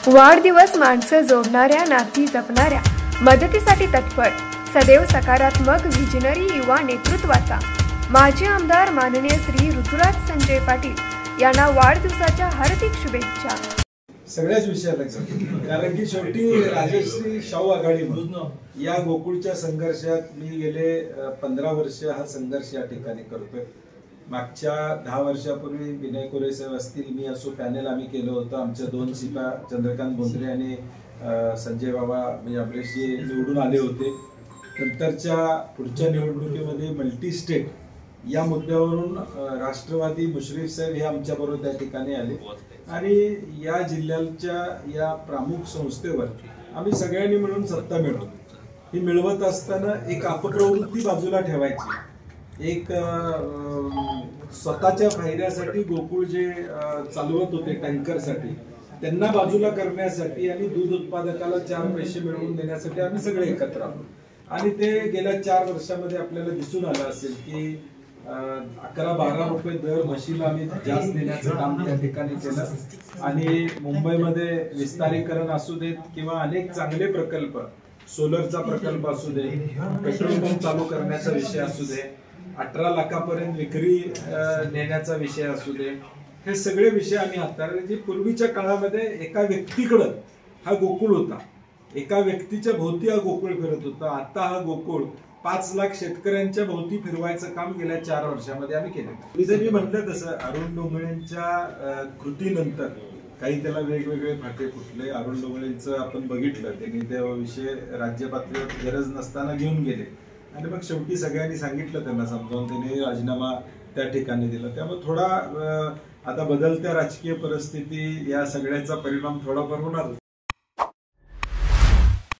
वाढदिवस माणसं जोडणाऱ्या, नाती जपणाऱ्या, मदतीसाठी तत्पर, सदैव सकारात्मक विजनरी युवा नेतृत्वाचा माजी आमदार माननीय श्री ऋतुराज संजय पाटील यांना वाढदिवसाच्या हार्दिक शुभेच्छा। सगळ्याच विषयाला कारण की शेवटी राजश्री शाहू आघाडी या गोकुळच्या संघर्षात मी गेले 15 वर्ष हा संघर्ष या ठिकाणी करतोय। मागच्या 10 वर्षापूर्वी विनय कोरे साहेब असतील, मी असो, पॅनल आम्ही केलं होतं। आमच्या 2 सीटा चंद्रकांत बोंद्रे आणि संजय बाबा म्हणजे अमरेशजी निवडून आले होते। नंतरच्या पुढच्या निवडणुकीमध्ये मल्टी स्टेट या मुद्द्यावरून राष्ट्रवादी मुश्रीफ साहेब हे आमच्या बरोबर त्या ठिकाणी आले आणि या जिल्ह्याच्या या प्रमुख संस्थेवर आम्ही सगळ्यांनी मिळून सत्ता मिळवली। ही मिळवत असताना एक अपप्रवृत्ती बाजूला ठेवायची, एक स्वतःच्या फायद्यासाठी गोकुळ जे चालवत होते टँकरसाठी त्यांना बाजूला करण्यासाठी आणि दूध उत्पादकाला 4 पैसे मिळवून देण्यासाठी आम्ही सगळे एकत्र आलो। आणि ते गेल्या 4 वर्षामध्ये आपल्याला दिसून आलं असेल की 11-12 रुपये दर म्हशीला आम्ही जास्त देण्याचं काम त्या ठिकाणी केलं। आणि मुंबईमध्ये विस्तारीकरण असू देत किंवा अनेक चांगले प्रकल्प, सोलरचा प्रकल्प असू दे, पेट्रोल पंप चालू करण्याचा विषय असू दे, 18 लाखापर्यंत विक्री नेण्याचा विषय असू दे, हे सगळे विषय आम्ही हाताळले। जे पूर्वीच्या काळामध्ये एका व्यक्तीकडे हा गोकुळ होता, एका व्यक्तीच्या भोवती हा गोकुळ फिरत होता। आता हा गोकुळ 5 लाख शेतकऱ्यांच्या भोवती फिरवायचं काम गेल्या 4 वर्षामध्ये आम्ही केलं। मी म्हटलं तसं अरुण डोंगरेंच्या कृतीनंतर काही त्याला वेगवेगळे फाटे फुटले। अरुण डोंगरेंचं आपण बघितलं, त्यांनी त्या विषय राज्य पातळीवर गरज नसताना घेऊन गेले आणि मग शेवटी सगळ्यांनी सांगितलं त्यांना समजावून, त्यांनी राजीनामा त्या ठिकाणी दिला। त्यामुळे थोडा आता बदलत्या राजकीय परिस्थिती या सगळ्याचा परिणाम थोडाफार होणार।